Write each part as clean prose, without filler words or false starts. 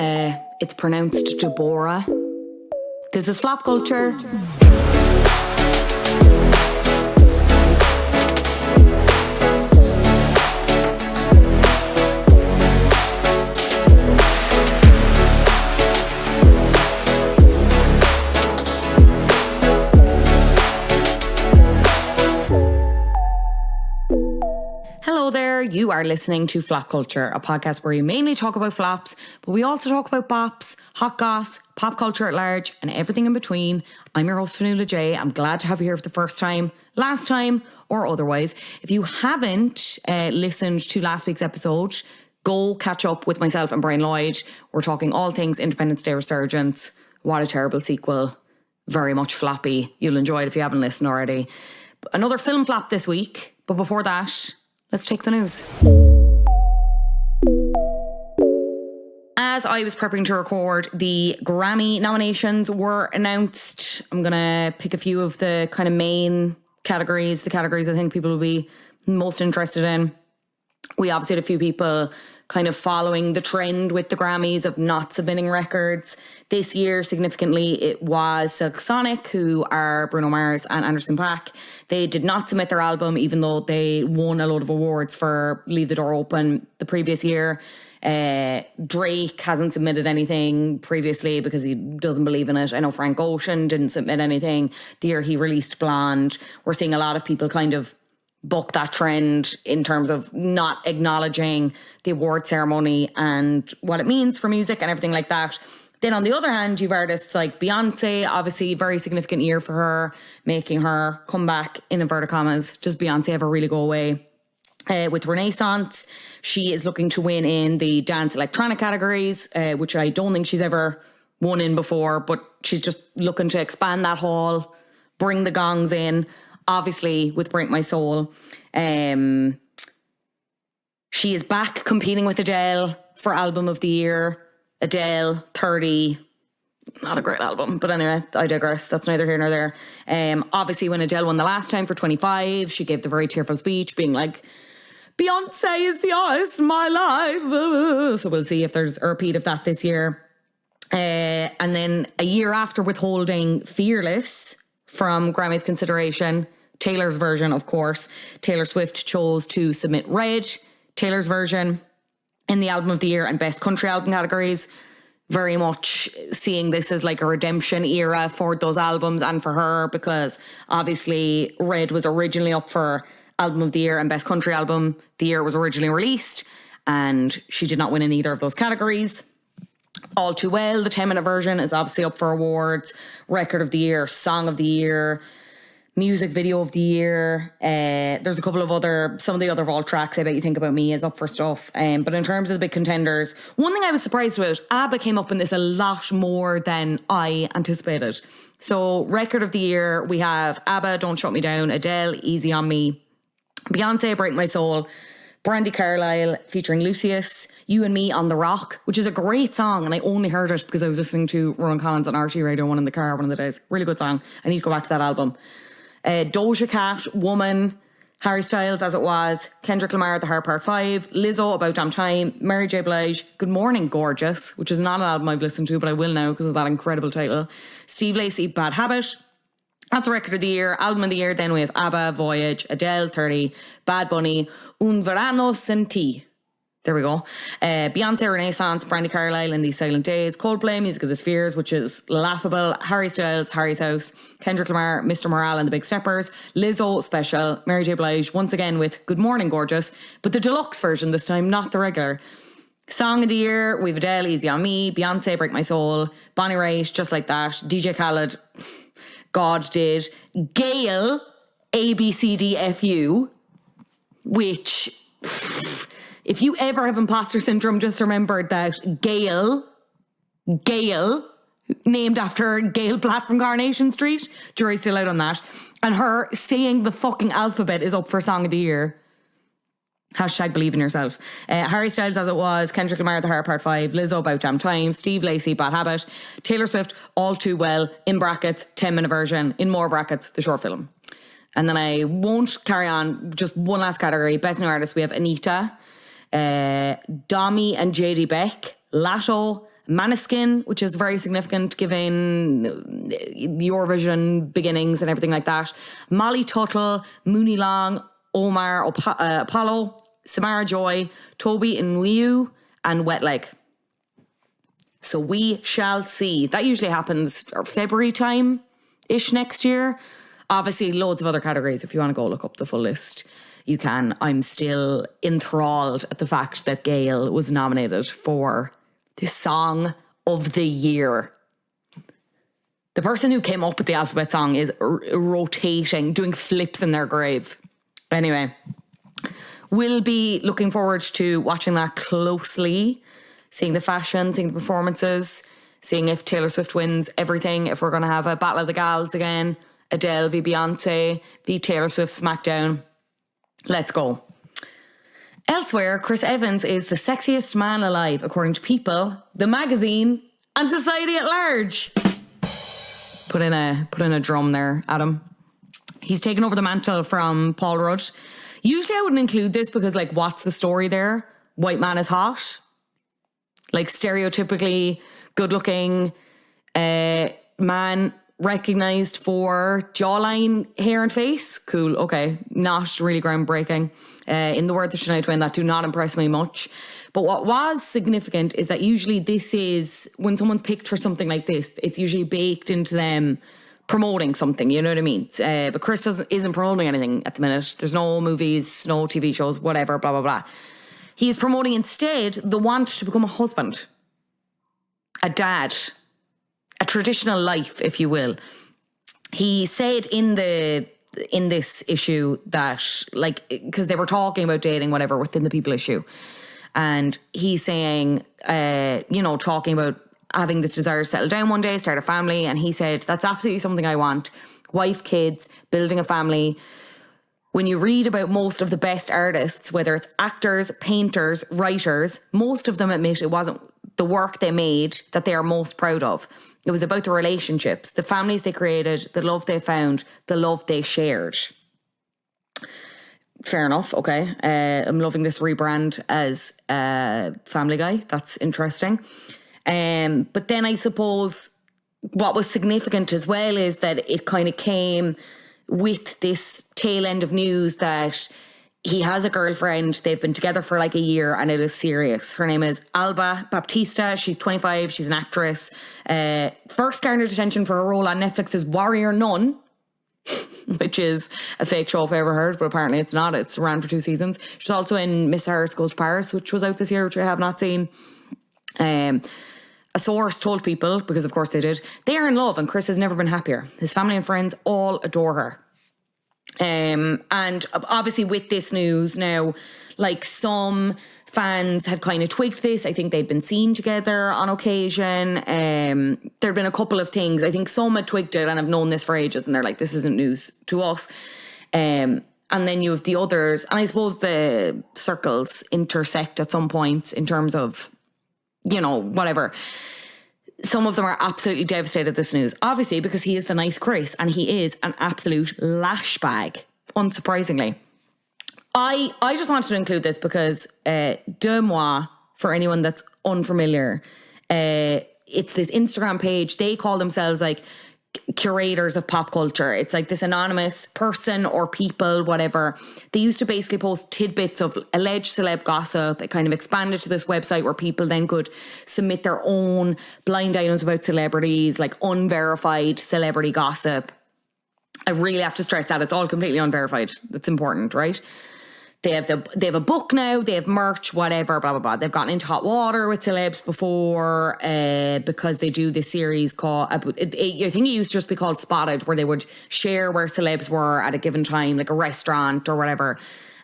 It's pronounced Deborah. This is Flop Culture. You are listening to Flop Culture, a podcast where we mainly talk about flops, but we also talk about bops, hot goss, pop culture at large, and everything in between. I'm your host, Fionnuala J. I'm glad to have you here for the first time, last time, or otherwise. If you haven't listened to last week's episode, go catch up with myself and Brian Lloyd. We're talking all things Independence Day Resurgence. What a terrible sequel. Very much floppy. You'll enjoy it if you haven't listened already. Another film flop this week, but before that, let's take the news. As I was prepping to record, the Grammy nominations were announced. I'm going to pick a few of the kind of main categories, the categories I think people will be most interested in. We obviously had a few people kind of following the trend with the Grammys of not submitting records. This year, significantly, it was Silk Sonic, who are Bruno Mars and Anderson .Paak. They did not submit their album, even though they won a load of awards for Leave the Door Open the previous year. Drake hasn't submitted anything previously because he doesn't believe in it. I know Frank Ocean didn't submit anything the year he released Blonde. We're seeing a lot of people kind of buck that trend in terms of not acknowledging the award ceremony and what it means for music and everything like that. Then on the other hand, you've artists like Beyonce, obviously very significant year for her, making her come back in inverted commas. Does Beyonce ever really go away? With Renaissance, she is looking to win in the dance electronic categories, which I don't think she's ever won in before, but she's just looking to expand that hall, bring the gongs in. Obviously, with Break My Soul, she is back competing with Adele for Album of the Year. Adele, 30, not a great album, but anyway, I digress. That's neither here nor there. Obviously, when Adele won the last time for 25, she gave the very tearful speech being like, Beyonce is the artist of my life. So we'll see if there's a repeat of that this year. And then a year after withholding Fearless from Grammy's consideration, Taylor's version, of course, Taylor Swift chose to submit Red, Taylor's version, in the Album of the Year and Best Country Album categories. Very much seeing this as like a redemption era for those albums and for her, because obviously Red was originally up for Album of the Year and Best Country Album the year it was originally released, and she did not win in either of those categories. All Too Well, the 10-minute version, is obviously up for awards. Record of the Year, Song of the Year, Music Video of the Year. There's a couple of some of the other vault tracks, I Bet You Think About Me, is up for stuff. But in terms of the big contenders, one thing I was surprised about, ABBA came up in this a lot more than I anticipated. So Record of the Year, we have ABBA, Don't Shut Me Down, Adele, Easy On Me, Beyonce, Break My Soul, Brandy Carlisle featuring Lucius, You and Me on the Rock, which is a great song, and I only heard it because I was listening to Rowan Collins on RT Radio 1 in the car one of the days. Really good song. I need to go back to that album. Doja Cat, Woman, Harry Styles, As It Was, Kendrick Lamar, The Heart Part 5, Lizzo, About Damn Time, Mary J. Blige, Good Morning Gorgeous, which is not an album I've listened to, but I will now because of that incredible title. Steve Lacy, Bad Habit. That's a Record of the Year. Album of the Year, then we have ABBA, Voyage, Adele, 30, Bad Bunny, Un Verano Sin Ti. There we go. Beyonce, Renaissance, Brandy Carlisle, In These Silent Days, Coldplay, Music of the Spheres, which is laughable, Harry Styles, Harry's House, Kendrick Lamar, Mr. Morale and the Big Steppers, Lizzo, Special, Mary J. Blige, once again with Good Morning Gorgeous, but the deluxe version this time, not the regular. Song of the Year, we've Adele, Easy On Me, Beyonce, Break My Soul, Bonnie Raitt, Just Like That, DJ Khaled, God Did, Gayle, ABCDFU, which, if you ever have imposter syndrome, just remember that Gayle, named after Gail Platt from Coronation Street, jury's still out on that, and her saying the fucking alphabet is up for Song of the Year. Hashtag believe in yourself. Harry Styles, As It Was, Kendrick Lamar, The Heart Part 5, Lizzo, About Damn Time, Steve Lacy, Bad Habit, Taylor Swift, All Too Well, in brackets, 10-minute version, in more brackets, the short film. And then I won't carry on, just one last category. Best New Artist, we have Anita, Domi and JD Beck, Latto, Maneskin, which is very significant given the Eurovision beginnings and everything like that. Molly Tuttle, Mooney Long, Omar Apollo, Samara Joy, Toby Inouye, and Wet Leg. So we shall see. That usually happens February time-ish next year. Obviously, loads of other categories. If you want to go look up the full list, you can. I'm still enthralled at the fact that Gail was nominated for the Song of the Year. The person who came up with the alphabet song is rotating, doing flips in their grave. Anyway, we'll be looking forward to watching that closely. Seeing the fashion, seeing the performances, seeing if Taylor Swift wins everything, if we're going to have a Battle of the Gals again, Adele v Beyonce, v Taylor Swift Smackdown. Let's go. Elsewhere, Chris Evans is the sexiest man alive, according to People, the magazine, and society at large. Put in a drum there, Adam. He's taken over the mantle from Paul Rudd. Usually I wouldn't include this because, like, what's the story there? White man is hot. Like, stereotypically good-looking man recognised for jawline, hair and face. Cool, okay. Not really groundbreaking. In the words of Shania Twain, that do not impress me much. But what was significant is that usually this is, when someone's picked for something like this, it's usually baked into them promoting something, you know what I mean? But Chris isn't promoting anything at the minute. There's no movies, no TV shows, whatever, blah, blah, blah. He's promoting instead the want to become a husband, a dad, a traditional life, if you will. He said in this issue that, like, because they were talking about dating, whatever, within the People issue. And he's saying, talking about having this desire to settle down one day, start a family. And he said, that's absolutely something I want. Wife, kids, building a family. When you read about most of the best artists, whether it's actors, painters, writers, most of them admit it wasn't the work they made that they are most proud of. It was about the relationships, the families they created, the love they found, the love they shared. Fair enough, okay. I'm loving this rebrand as Family Guy. That's interesting. But then I suppose what was significant as well is that it kind of came with this tail end of news that he has a girlfriend. They've been together for like a year and it is serious. Her name is Alba Baptista. She's 25. She's an actress. First garnered attention for her role on Netflix's Warrior Nun, which is a fake show if I ever heard, but apparently it's not. It's ran for 2 seasons. She's also in Miss Harris Goes to Paris, which was out this year, which I have not seen. A source told People, because of course they did, they are in love and Chris has never been happier. His family and friends all adore her. And obviously with this news now, like, some fans had kind of twigged this. I think they'd been seen together on occasion. There'd been a couple of things. I think some had twigged it and have known this for ages and they're like, this isn't news to us. And then you have the others. And I suppose the circles intersect at some points in terms of, whatever. Some of them are absolutely devastated at this news, obviously, because he is the nice Chris and he is an absolute lash bag, unsurprisingly. I just wanted to include this because De Moi, for anyone that's unfamiliar, it's this Instagram page. They call themselves like curators of pop culture. It's like this anonymous person or people, whatever. They used to basically post tidbits of alleged celeb gossip. It kind of expanded to this website where people then could submit their own blind items about celebrities, like unverified celebrity gossip. I really have to stress that it's all completely unverified. That's important, right? They have a book now, they have merch, whatever, blah, blah, blah. They've gotten into hot water with celebs before because they do this series called, I think it used to just be called Spotted, where they would share where celebs were at a given time, like a restaurant or whatever.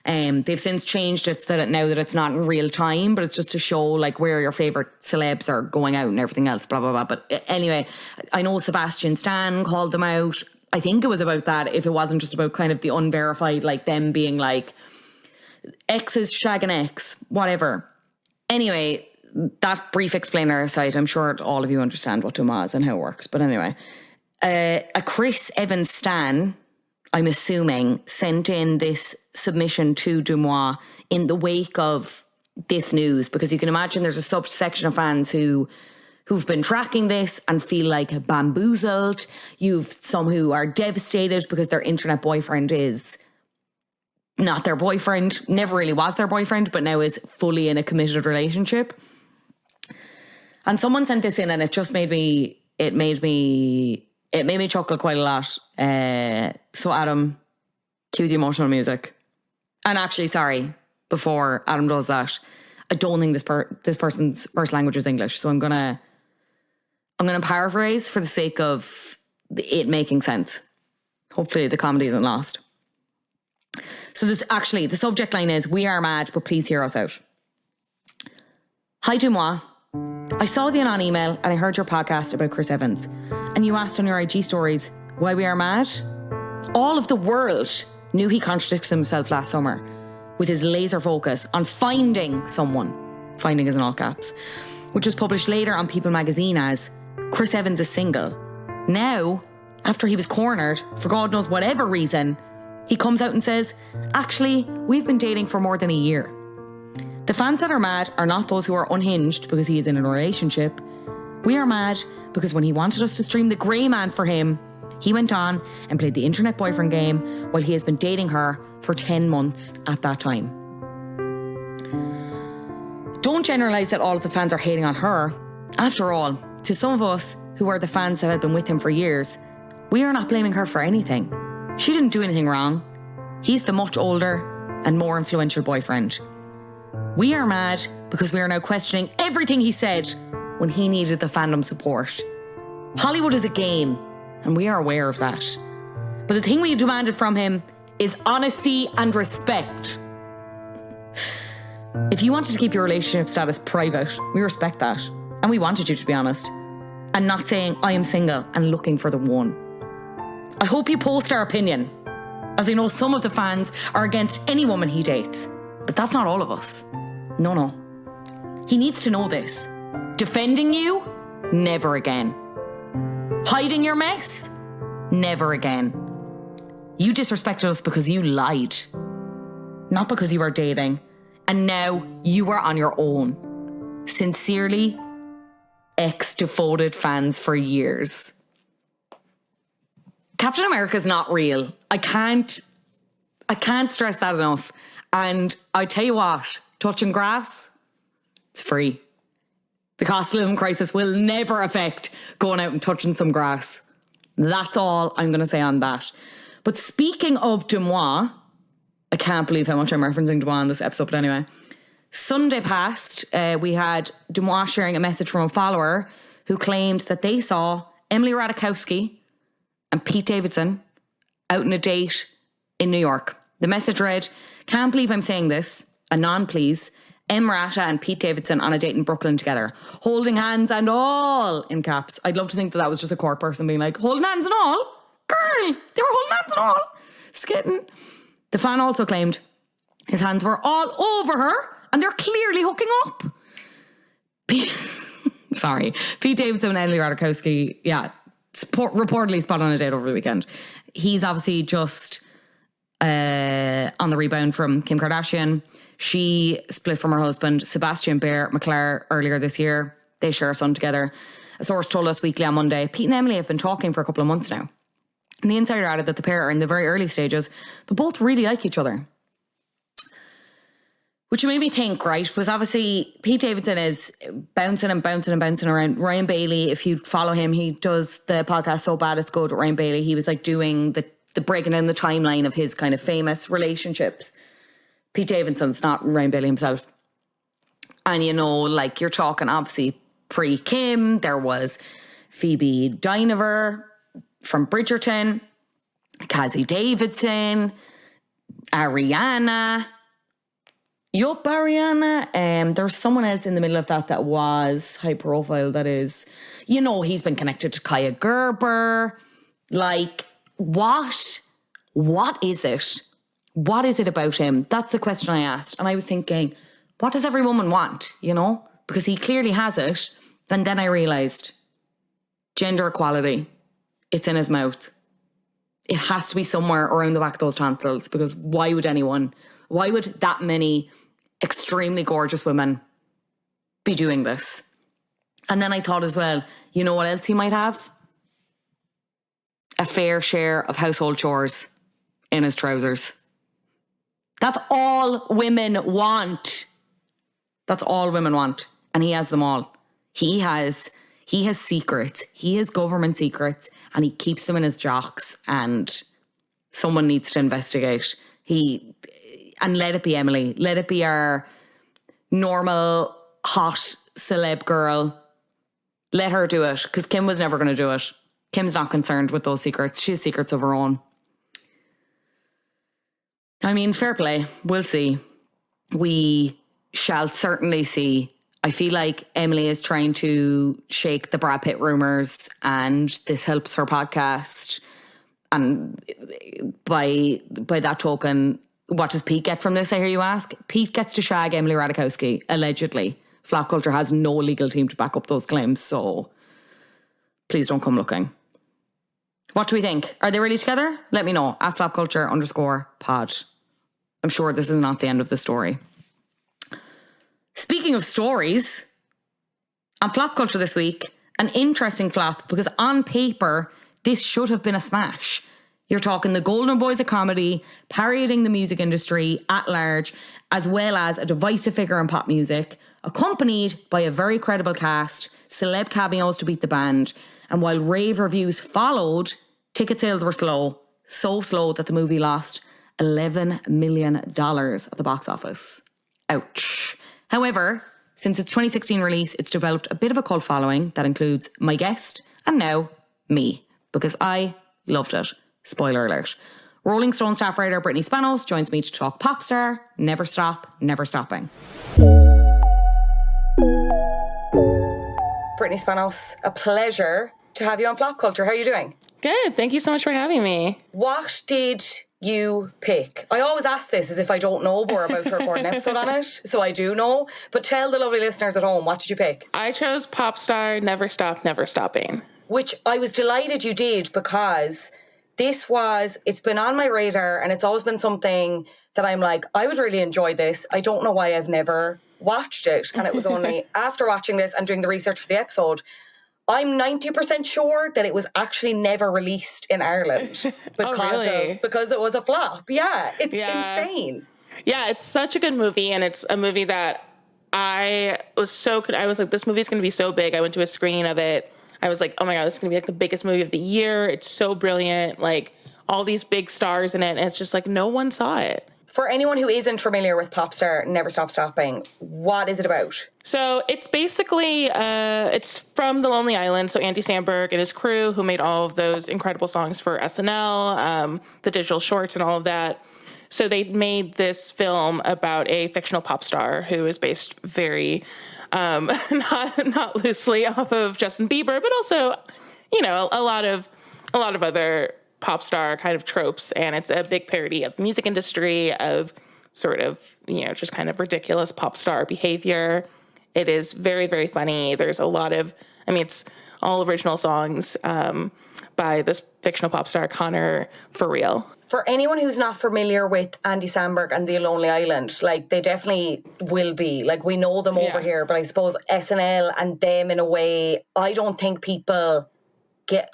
They've since changed it so that now that it's not in real time, but it's just to show like where your favourite celebs are going out and everything else, blah, blah, blah. But anyway, I know Sebastian Stan called them out. I think it was about that, if it wasn't just about kind of the unverified, like them being like, X is shagging X, whatever. Anyway, that brief explainer aside, I'm sure all of you understand what Dumas is and how it works. But anyway, a Chris Evans stan, I'm assuming, sent in this submission to Dumas in the wake of this news, because you can imagine there's a subsection of fans who who've been tracking this and feel like bamboozled. You've some who are devastated because their internet boyfriend is not their boyfriend, never really was their boyfriend, but now is fully in a committed relationship. And someone sent this in and it just made me chuckle quite a lot. So Adam, cue the emotional music. And actually, sorry, before Adam does that, I don't think this person's first language is English. So I'm gonna paraphrase for the sake of it making sense. Hopefully the comedy isn't lost. So the subject line is, "We are mad, but please hear us out." Hi, Dumois. I saw the Anon email and I heard your podcast about Chris Evans. And you asked on your IG stories why we are mad. All of the world knew he contradicted himself last summer with his laser focus on finding someone. Finding is in all caps. Which was published later on People magazine as Chris Evans is single. Now, after he was cornered, for God knows whatever reason, he comes out and says, actually, we've been dating for more than a year. The fans that are mad are not those who are unhinged because he is in a relationship. We are mad because when he wanted us to stream The Grey Man for him, he went on and played the internet boyfriend game while he has been dating her for 10 months at that time. Don't generalise that all of the fans are hating on her. After all, to some of us who are the fans that have been with him for years, we are not blaming her for anything. She didn't do anything wrong. He's the much older and more influential boyfriend. We are mad because we are now questioning everything he said when he needed the fandom support. Hollywood is a game, and we are aware of that. But the thing we demanded from him is honesty and respect. If you wanted to keep your relationship status private, we respect that. And we wanted you to be honest. And not saying, I am single and looking for the one. I hope you post our opinion, as I know some of the fans are against any woman he dates. But that's not all of us. No. He needs to know this. Defending you? Never again. Hiding your mess? Never again. You disrespected us because you lied. Not because you were dating. And now you are on your own. Sincerely, ex-devoted fans for years. Captain America's not real. I can't stress that enough. And I tell you what, touching grass, it's free. The cost of living crisis will never affect going out and touching some grass. That's all I'm going to say on that. But speaking of Dumois, I can't believe how much I'm referencing Dumois in this episode, but anyway. Sunday passed, we had Dumois sharing a message from a follower who claimed that they saw Emily Ratajkowski and Pete Davidson out on a date in New York. The message read, "Can't believe I'm saying this, Anon please, Emrata and Pete Davidson on a date in Brooklyn together. Holding hands and all," in caps. I'd love to think that was just a Cork person being like, holding hands and all? Girl, they were holding hands and all. Skitting. The fan also claimed his hands were all over her and they're clearly hooking up. Sorry. Pete Davidson and Emily Ratajkowski, reportedly spotted on a date over the weekend. He's obviously just on the rebound from Kim Kardashian. She split from her husband, Sebastian Bear McClare, earlier this year. They share a son together. A source told Us Weekly on Monday, Pete and Emily have been talking for a couple of months now. And the insider added that the pair are in the very early stages, but both really like each other. Which made me think, right, was obviously Pete Davidson is bouncing around. Ryan Bailey, if you follow him, he does the podcast So Bad It's Good with Ryan Bailey. He was like doing the breaking down the timeline of his kind of famous relationships. Pete Davidson's not Ryan Bailey himself. And you know, like you're talking obviously pre-Kim, there was Phoebe Dynevor from Bridgerton, Cassie Davidson, Ariana. Yup, Ariana. There's someone else in the middle of that was high profile that is, you know, he's been connected to Kaya Gerber. Like, what? What is it? What is it about him? That's the question I asked. And I was thinking, what does every woman want, you know? Because he clearly has it. And then I realised, gender equality, it's in his mouth. It has to be somewhere around the back of those tonsils, because why would that many extremely gorgeous women be doing this? And then I thought as well, you know what else he might have? A fair share of household chores in his trousers. That's all women want. That's all women want. And he has them all. He has secrets. He has government secrets, and he keeps them in his jocks, and someone needs to investigate. And let it be Emily. Let it be our normal, hot celeb girl. Let her do it, because Kim was never going to do it. Kim's not concerned with those secrets. She has secrets of her own. I mean, fair play. We'll see. We shall certainly see. I feel like Emily is trying to shake the Brad Pitt rumors, and this helps her podcast. And by that token, what does Pete get from this, I hear you ask? Pete gets to shag Emily Ratajkowski, allegedly. Flop Culture has no legal team to back up those claims, so please don't come looking. What do we think? Are they really together? Let me know. At @flopculture_pod. I'm sure this is not the end of the story. Speaking of stories, on Flop Culture this week, an interesting flop, because on paper, this should have been a smash. You're talking the golden boys of comedy, parodying the music industry at large, as well as a divisive figure in pop music, accompanied by a very credible cast, celeb cameos to beat the band, and while rave reviews followed, ticket sales were slow, so slow that the movie lost $11 million at the box office. Ouch. However, since its 2016 release, it's developed a bit of a cult following that includes my guest and now me, because I loved it. Spoiler alert. Rolling Stone staff writer Brittany Spanos joins me to talk Popstar, Never Stop, Never Stopping. Brittany Spanos, a pleasure to have you on Flop Culture. How are you doing? Good. Thank you so much for having me. What did you pick? I always ask this as if I don't know, but we're about to record an episode on it, so I do know. But tell the lovely listeners at home, what did you pick? I chose Popstar, Never Stop, Never Stopping. Which I was delighted you did, because it's been on my radar, and it's always been something that I'm like, I would really enjoy this. I don't know why I've never watched it. And it was only after watching this and doing the research for the episode, I'm 90% sure that it was actually never released in Ireland because it was a flop. Yeah, it's insane. Yeah, it's such a good movie, and it's a movie that I was like, this movie's going to be so big. I went to a screening of it. I was like, oh my God, this is going to be like the biggest movie of the year. It's so brilliant. Like, all these big stars in it, and it's just like no one saw it. For anyone who isn't familiar with Popstar, Never Stop Stopping, what is it about? So it's basically, it's from The Lonely Island. So Andy Samberg and his crew, who made all of those incredible songs for SNL, the digital shorts and all of that. So they made this film about a fictional pop star who is based very, not loosely off of Justin Bieber, but also, you know, a lot of other pop star kind of tropes, and it's a big parody of the music industry, of sort of, you know, just kind of ridiculous pop star behavior. It is very, very funny. There's a lot of, it's all original songs by this fictional pop star, Connor For Real. For anyone who's not familiar with Andy Samberg and The Lonely Island, like, they definitely will be. Like, we know them over here, but I suppose SNL and them, in a way, I don't think people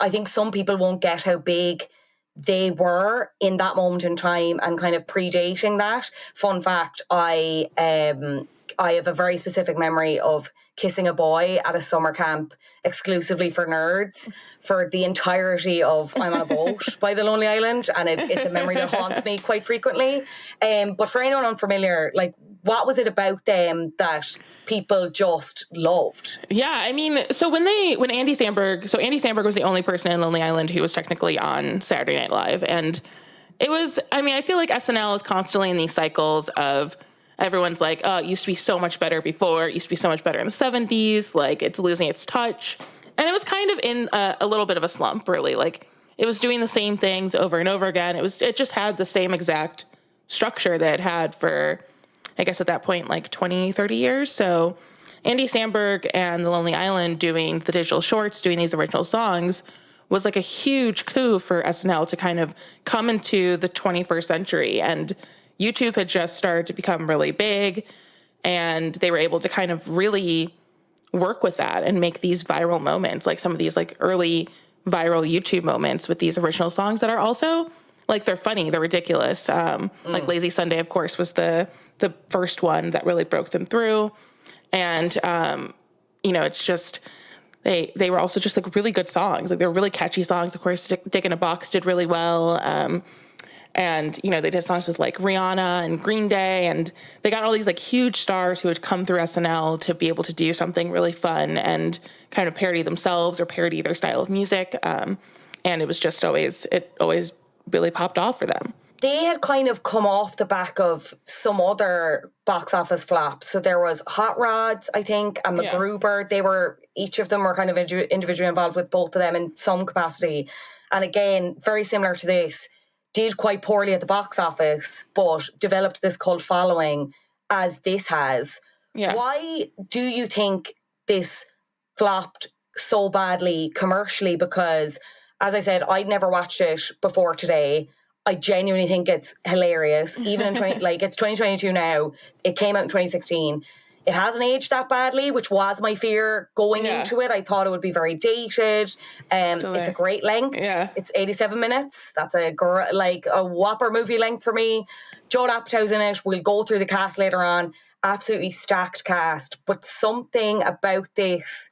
I think some people won't get how big they were in that moment in time and kind of predating that. Fun fact, I have a very specific memory of kissing a boy at a summer camp exclusively for nerds for the entirety of I'm on a Boat by The Lonely Island, and it's a memory that haunts me quite frequently. But for anyone unfamiliar, like, what was it about them that people just loved? Yeah, so when Andy Samberg was the only person in Lonely Island who was technically on Saturday Night Live. And it was, I feel like SNL is constantly in these cycles of everyone's like, oh, it used to be so much better before. It used to be so much better in the 70s. Like, it's losing its touch. And it was kind of in a little bit of a slump, really. Like, it was doing the same things over and over again. It just had the same exact structure that it had for, I guess at that point, like 20, 30 years. So Andy Samberg and The Lonely Island doing the digital shorts, doing these original songs, was like a huge coup for SNL to kind of come into the 21st century. And YouTube had just started to become really big, and they were able to kind of really work with that and make these viral moments, like some of these like early viral YouTube moments with these original songs that are also like, they're funny, they're ridiculous. Like Lazy Sunday, of course, was the first one that really broke them through. And, you know, it's just, they were also just like really good songs. Like, they were really catchy songs. Of course, Dick in a Box did really well. And, you know, they did songs with like Rihanna and Green Day, and they got all these like huge stars who had come through SNL to be able to do something really fun and kind of parody themselves or parody their style of music. And it was just always really popped off for them. They had kind of come off the back of some other box office flops. So there was Hot Rods, I think, and MacGruber. Each of them were kind of individually involved with both of them in some capacity. And again, very similar to this, did quite poorly at the box office, but developed this cult following as this has. Yeah. Why do you think this flopped so badly commercially? Because, as I said, I'd never watched it before today. I genuinely think it's hilarious. Even in it's 2022 now. It came out in 2016. It hasn't aged that badly, which was my fear going into it. I thought it would be very dated. It's a great length. Yeah. It's 87 minutes. That's a whopper movie length for me. Judd Apatow's in it. We'll go through the cast later on. Absolutely stacked cast. But something about this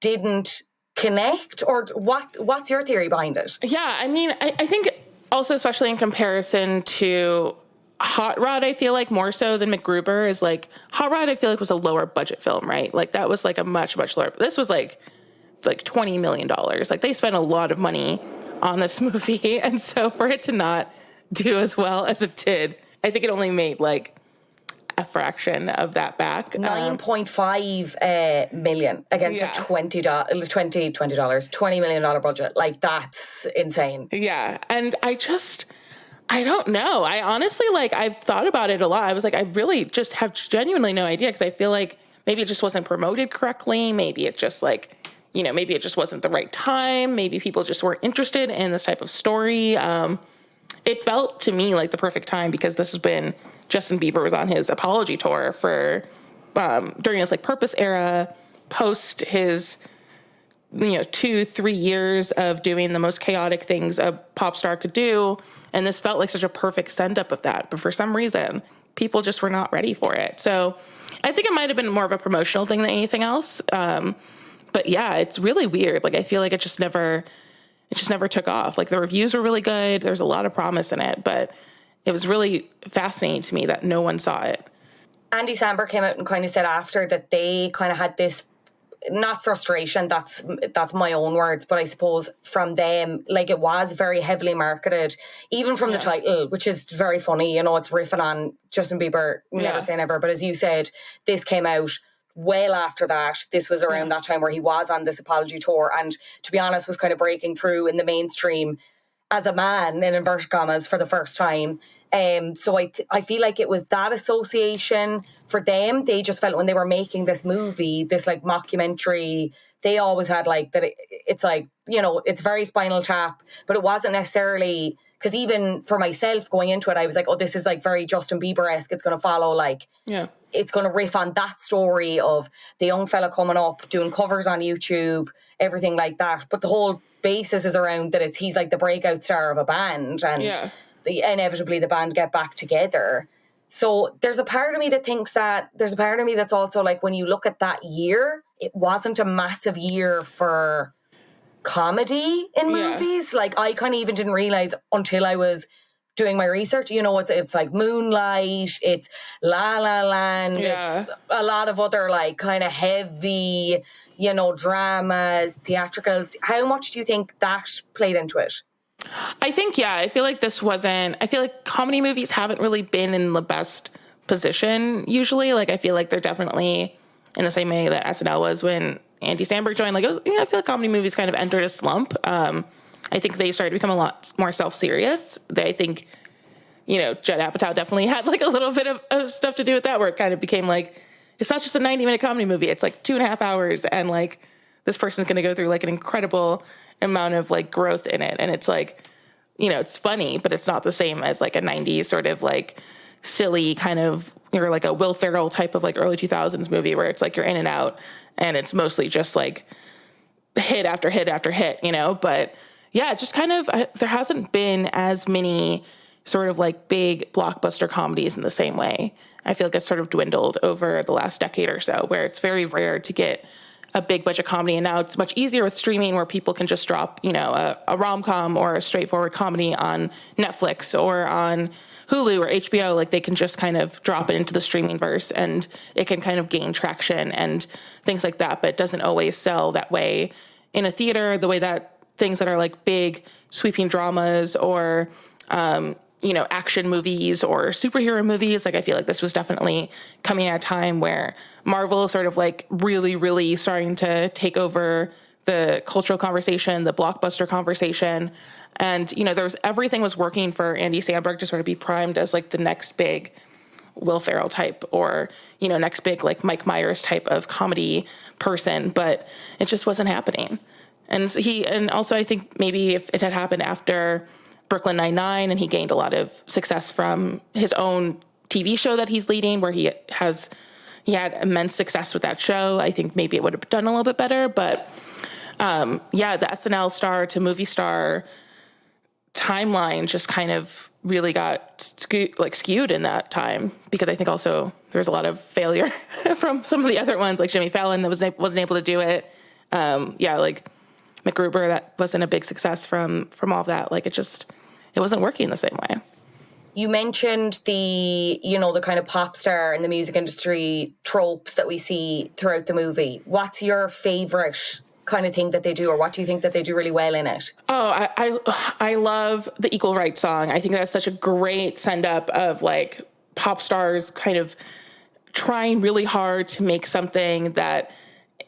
didn't connect. Or what's your theory behind it? Yeah, I mean, I think also, especially in comparison to Hot Rod, I feel like more so than MacGruber is like, Hot Rod I feel like was a lower budget film, right? Like, that was like a much, much lower. This was like $20 million. Like, they spent a lot of money on this movie. And so for it to not do as well as it did, I think it only made like a fraction of that back. $9.5 million against a $20 million budget. Like, that's insane. Yeah. And I don't know. I honestly, like, I've thought about it a lot. I was like, I really just have genuinely no idea, because I feel like maybe it just wasn't promoted correctly. Maybe it just like, you know, maybe it just wasn't the right time. Maybe people just weren't interested in this type of story. It felt to me like the perfect time, because this has been, Justin Bieber was on his apology tour for, during his like Purpose era, post his, 2-3 years of doing the most chaotic things a pop star could do. And this felt like such a perfect send-up of that. But for some reason, people just were not ready for it. So I think it might have been more of a promotional thing than anything else. But yeah, it's really weird. Like, I feel like it just never took off. Like, the reviews were really good. There's a lot of promise in it. But it was really fascinating to me that no one saw it. Andy Samberg came out and kind of said after that they kind of had this, not frustration, that's my own words, but I suppose from them, like, it was very heavily marketed, even from the title, which is very funny. It's riffing on Justin Bieber, Never Say Never. But as you said, this came out well after that. This was around that time where he was on this apology tour, and to be honest, was kind of breaking through in the mainstream as a man, in inverted commas, for the first time. So I feel like it was that association for them. They just felt when they were making this movie, this like mockumentary, they always had like that. It's like, it's very Spinal Tap, but it wasn't necessarily, because even for myself going into it, I was like, oh, this is like very Justin Bieber-esque. It's going to follow it's going to riff on that story of the young fella coming up, doing covers on YouTube, everything like that. But the whole basis is around that he's like the breakout star of a band, and inevitably the band get back together. So there's a part of me that thinks that, there's a part of me that's also like, when you look at that year, it wasn't a massive year for comedy in movies. Like, I kind of even didn't realize until I was doing my research, it's like Moonlight, it's La La Land, it's a lot of other like kind of heavy, dramas, theatricals. How much do you think that played into it? I think, I feel like I feel like comedy movies haven't really been in the best position usually. Like, I feel like they're definitely in the same way that SNL was when Andy Samberg joined. Like, I feel like comedy movies kind of entered a slump. I think they started to become a lot more self-serious. I think, Judd Apatow definitely had like a little bit of stuff to do with that, where it kind of became like, it's not just a 90-minute comedy movie. It's like 2.5 hours, and like this person's going to go through like an incredible amount of like growth in it. And it's like, it's funny, but it's not the same as like a 90s sort of like silly kind of, you're like a Will Ferrell type of like early 2000s movie where it's like you're in and out and it's mostly just like hit after hit after hit, you know? But yeah, just kind of, there hasn't been as many sort of like big blockbuster comedies in the same way. I feel like it's sort of dwindled over the last decade or so, where it's very rare to get a big budget comedy. And now it's much easier with streaming where people can just drop, you know, a rom-com or a straightforward comedy on Netflix or on Hulu or HBO. Like they can just kind of drop it into the streaming verse and it can kind of gain traction and things like that. But it doesn't always sell that way in a theater, the way that things that are like big sweeping dramas or, you know, action movies or superhero movies. Like I feel like this was definitely coming at a time where Marvel is sort of like really, really starting to take over the cultural conversation, the blockbuster conversation. And, you know, everything was working for Andy Samberg to sort of be primed as like the next big Will Ferrell type or, you know, next big like Mike Myers type of comedy person, but it just wasn't happening. And also I think maybe if it had happened after Brooklyn Nine-Nine and he gained a lot of success from his own TV show that he's leading where he had immense success with that show, I think maybe it would have done a little bit better. But yeah, the SNL star to movie star timeline just kind of really got skewed in that time because I think also there's a lot of failure from some of the other ones, like Jimmy Fallon that wasn't able to do it. Yeah, like MacGruber, that wasn't a big success from all of that. Like it wasn't working the same way. You mentioned the kind of pop star and the music industry tropes that we see throughout the movie. What's your favorite kind of thing that they do, or what do you think that they do really well in it? Oh, I love the Equal Rights song. I think that's such a great send up of like pop stars kind of trying really hard to make something that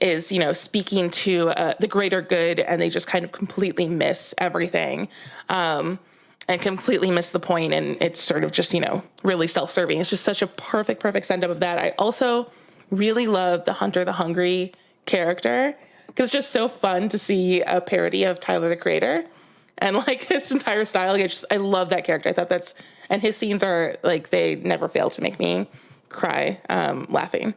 is, you know, speaking to the greater good, and they just kind of completely miss everything and completely miss the point, and it's sort of just, you know, really self-serving. It's just such a perfect send-up of that. I also really love the Hunter the Hungry character because it's just so fun to see a parody of Tyler, the Creator, and like his entire style. Like, I love that character. I thought and his scenes are like, they never fail to make me cry laughing.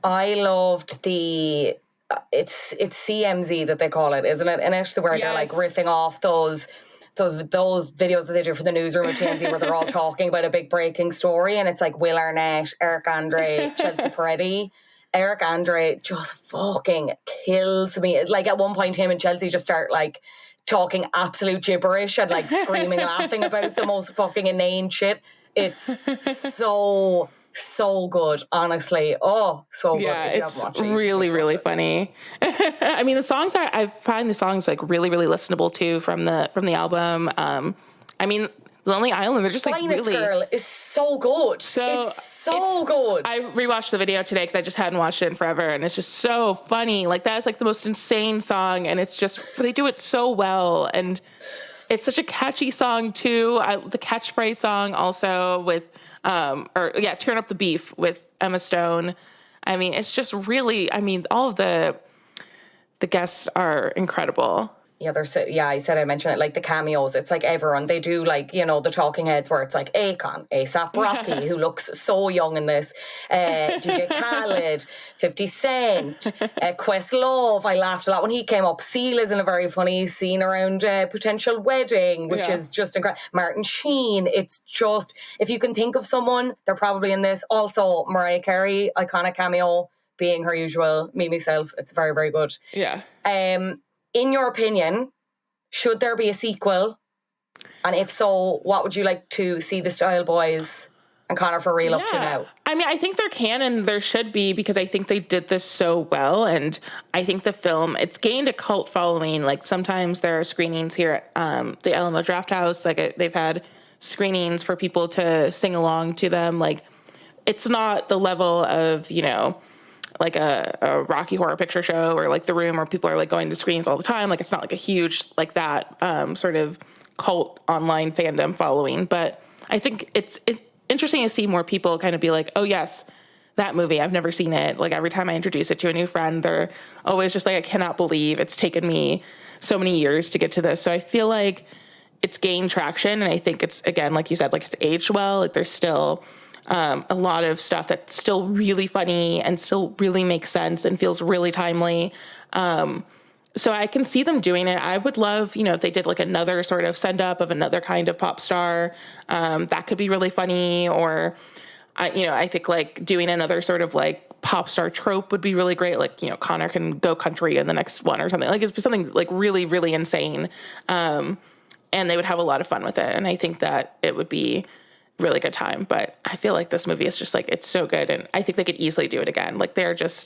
I loved it's CMZ that they call it, isn't it? And actually where they're like riffing off those videos that they do for the newsroom at TMZ where they're all talking about a big breaking story, and it's like Will Arnett, Eric Andre, Chelsea Peretti. Eric Andre just fucking kills me. Like at one point him and Chelsea just start like talking absolute gibberish and like screaming laughing about the most fucking inane shit. It's so good, honestly. Oh, so good. Yeah, it's really, really funny. I mean, I find the songs like really, really listenable too from the album. I mean, Lonely Island, they're just like Finest really... Girl is so good. It's so good. I rewatched the video today because I just hadn't watched it in forever, and it's just so funny. Like that's like the most insane song, and it's just, they do it so well, and it's such a catchy song too. The catchphrase song also with, Turn Up the Beef with Emma Stone. I mean, it's just really, I mean, all of the guests are incredible. Yeah, I mentioned it, like the cameos. It's like everyone, they do like, you know, the talking heads where it's like Akon, A$AP Rocky, who looks so young in this, DJ Khaled, 50 Cent, Questlove. I laughed a lot when he came up. Seal is in a very funny scene around potential wedding, which is just incredible. Martin Sheen. It's just, if you can think of someone, they're probably in this. Also, Mariah Carey, iconic cameo, being her usual, me, myself. It's very, very good. Yeah. In your opinion, should there be a sequel? And if so, what would you like to see the Style Boys and Conor for real up to now? I mean, I think there can and there should be, because I think they did this so well. And I think the film, it's gained a cult following. Like sometimes there are screenings here at the Alamo Drafthouse. Like they've had screenings for people to sing along to them. Like it's not the level of, you know, like a Rocky Horror Picture Show or like The Room, where people are like going to screens all the time. Like it's not like a huge like that sort of cult online fandom following. But I think it's interesting to see more people kind of be like, oh yes, that movie, I've never seen it. Like every time I introduce it to a new friend, they're always just like, I cannot believe it's taken me so many years to get to this. So I feel like it's gained traction, and I think it's, again, like you said, like it's aged well. Like there's still a lot of stuff that's still really funny and still really makes sense and feels really timely. So I can see them doing it. I would love, if they did like another sort of send up of another kind of pop star, that could be really funny. Or, I think like doing another sort of like pop star trope would be really great. Like, Connor can go country in the next one or something. Like it's something like really, really insane. And they would have a lot of fun with it. And I think that it would be really good time. But I feel like this movie is just like, it's so good. And I think they could easily do it again. Like The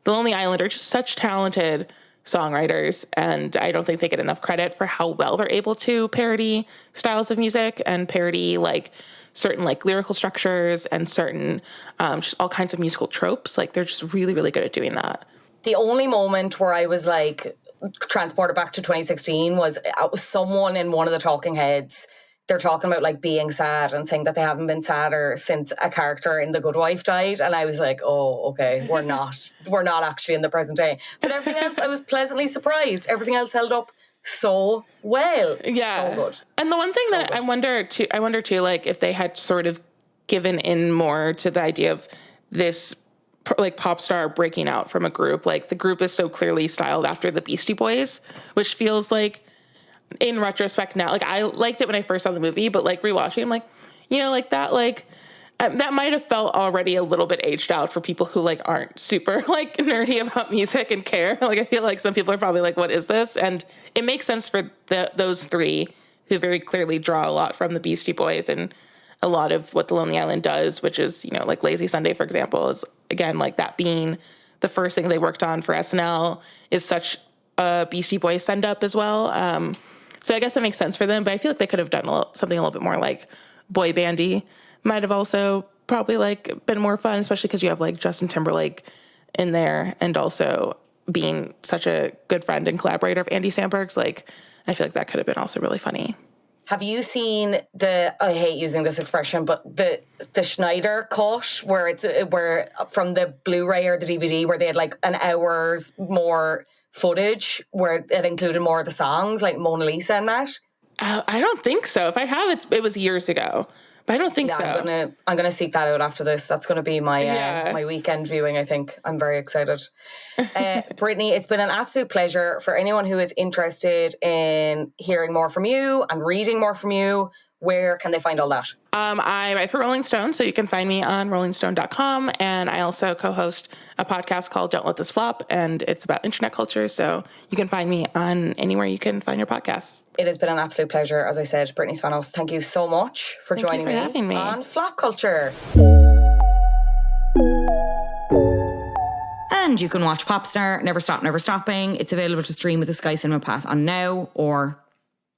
Lonely Island are just such talented songwriters, and I don't think they get enough credit for how well they're able to parody styles of music and parody like certain like lyrical structures and certain just all kinds of musical tropes. Like they're just really, really good at doing that. The only moment where I was like transported back to 2016 was someone in one of the talking heads. They're talking about like being sad and saying that they haven't been sadder since a character in The Good Wife died. And I was like, oh, okay, we're not actually in the present day. But everything else, I was pleasantly surprised. Everything else held up so well. Yeah. So good. And the one thing that I wonder too, like if they had sort of given in more to the idea of this like pop star breaking out from a group, like the group is so clearly styled after the Beastie Boys, which feels like, in retrospect now, like I liked it when I first saw the movie, but like rewatching, I'm like, like that, like that might have felt already a little bit aged out for people who like aren't super like nerdy about music and care. Like I feel like some people are probably like, what is this? And it makes sense for those three who very clearly draw a lot from the Beastie Boys and a lot of what The Lonely Island does, which is, like Lazy Sunday, for example, is again, like that being the first thing they worked on for SNL is such a Beastie Boys send up as well. So I guess that makes sense for them, but I feel like they could have done something a little bit more like boy bandy. Might have also probably like been more fun, especially because you have like Justin Timberlake in there and also being such a good friend and collaborator of Andy Samberg's. Like, I feel like that could have been also really funny. Have you seen I hate using this expression, but the Schneider cut where from the Blu-ray or the DVD where they had like an hour's more footage where it included more of the songs, like Mona Lisa and that? I don't think so. If I have, it was years ago, but I don't think so. I'm gonna seek that out after this. That's gonna be my my weekend viewing, I think. I'm very excited. Brittany, it's been an absolute pleasure. For anyone who is interested in hearing more from you and reading more from you, where can they find all that? I write for Rolling Stone, so you can find me on rollingstone.com. And I also co-host a podcast called Don't Let This Flop, and it's about internet culture. So you can find me on anywhere you can find your podcasts. It has been an absolute pleasure. As I said, Brittany Spanos, thank you so much for joining me on Flop Culture. And you can watch Popstar, Never Stop, Never Stopping. It's available to stream with the Sky Cinema Pass on Now or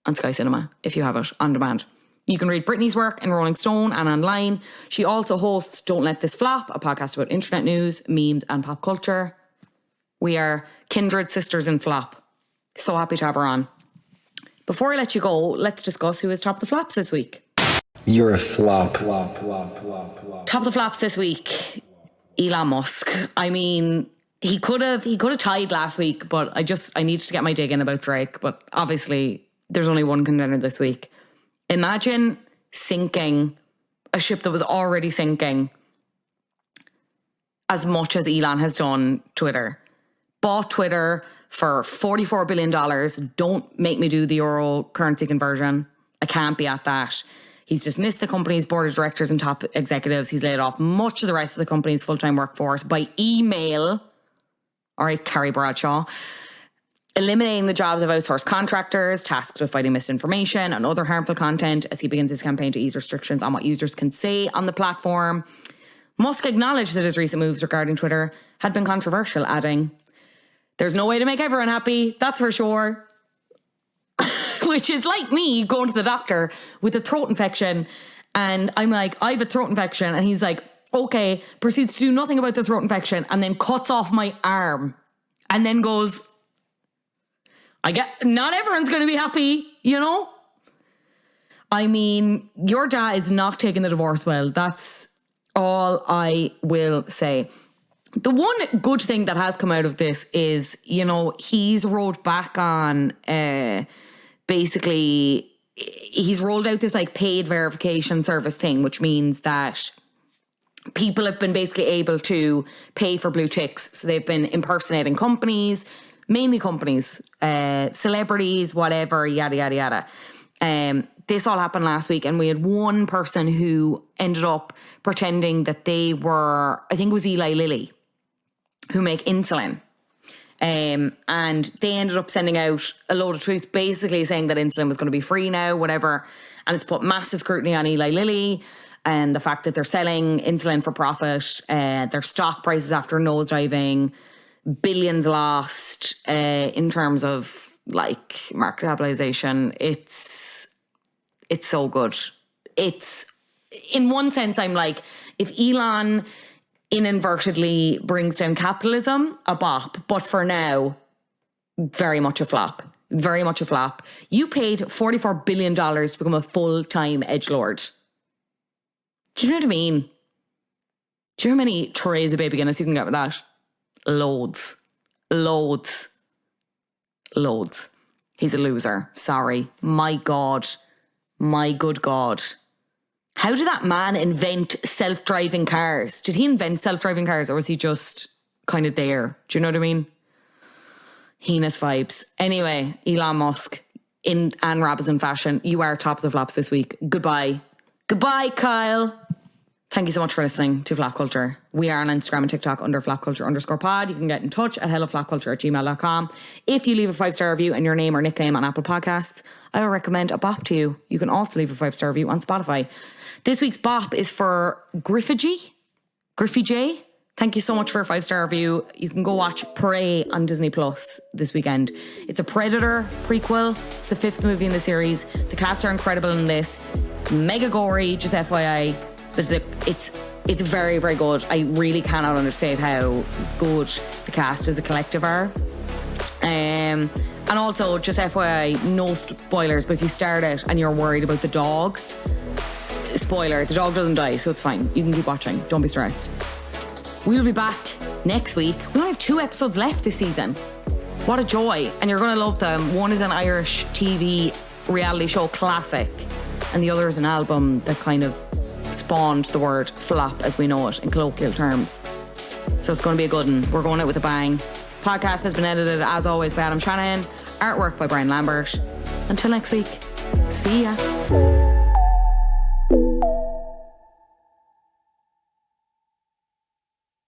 on Sky Cinema if you have it on demand. You can read Brittany's work in Rolling Stone and online. She also hosts Don't Let This Flop, a podcast about internet news, memes and pop culture. We are kindred sisters in flop. So happy to have her on. Before I let you go, let's discuss who is top of the flops this week. You're a flop. Top of the flops this week, Elon Musk. I mean, he could have tied last week, but I need to get my dig in about Drake. But obviously, there's only one contender this week. Imagine sinking a ship that was already sinking as much as Elon has done Twitter. Bought Twitter for $44 billion. Don't make me do the euro currency conversion. I can't be at that. He's dismissed the company's board of directors and top executives. He's laid off much of the rest of the company's full-time workforce by email. All right, Carrie Bradshaw. Eliminating the jobs of outsourced contractors, tasked with fighting misinformation and other harmful content as he begins his campaign to ease restrictions on what users can say on the platform. Musk acknowledged that his recent moves regarding Twitter had been controversial, adding, "There's no way to make everyone happy, that's for sure." Which is like me going to the doctor with a throat infection and I'm like, I have a throat infection. And he's like, okay, proceeds to do nothing about the throat infection and then cuts off my arm and then goes, not everyone's going to be happy, you know? I mean, your dad is not taking the divorce well. That's all I will say. The one good thing that has come out of this is, he's wrote back on, basically, he's rolled out this like paid verification service thing, which means that people have been basically able to pay for blue ticks. So they've been impersonating companies, mainly companies, celebrities, whatever, yada, yada, yada. This all happened last week, and we had one person who ended up pretending that they were, I think it was Eli Lilly, who make insulin. And they ended up sending out a load of tweets basically saying that insulin was going to be free now, whatever. And it's put massive scrutiny on Eli Lilly and the fact that they're selling insulin for profit, their stock prices after nosediving, billions lost in terms of like market capitalization. It's so good. It's, in one sense, I'm like, if Elon inadvertently brings down capitalism, a bop. But for now, very much a flop. Very much a flop. You paid $44 billion to become a full-time edgelord. Do you know what I mean? Do you know how many trays of baby Guinness you can get with that? Loads. Loads. Loads. He's a loser. Sorry. My God. My good God. How did that man invent self-driving cars? Did he invent self-driving cars, or was he just kind of there? Do you know what I mean? Heinous vibes. Anyway, Elon Musk, in Anne Rabbisin fashion, you are top of the flops this week. Goodbye. Goodbye, Kyle. Thank you so much for listening to Flop Culture. We are on Instagram and TikTok under flopculture_pod. You can get in touch at helloflopculture@gmail.com. If you leave a 5-star review and your name or nickname on Apple Podcasts, I will recommend a bop to you. You can also leave a 5-star review on Spotify. This week's bop is for Griffey J. Thank you so much for a 5-star review. You can go watch Prey on Disney Plus this weekend. It's a Predator prequel. It's the 5th movie in the series. The cast are incredible in this. It's mega gory, just FYI. But it's very, very good. I really cannot understate how good the cast as a collective are. And also, just FYI, no spoilers, but if you start it and you're worried about the dog, spoiler, the dog doesn't die, so it's fine. You can keep watching. Don't be stressed. We'll be back next week. We only have 2 episodes left this season. What a joy. And you're going to love them. One is an Irish TV reality show classic, and the other is an album that kind of spawned the word flop as we know it in colloquial terms. So it's going to be a good one. We're going out with a bang. Podcast has been edited, as always, by Adam Shanahan. Artwork by Brian Lambert. Until next week, see ya.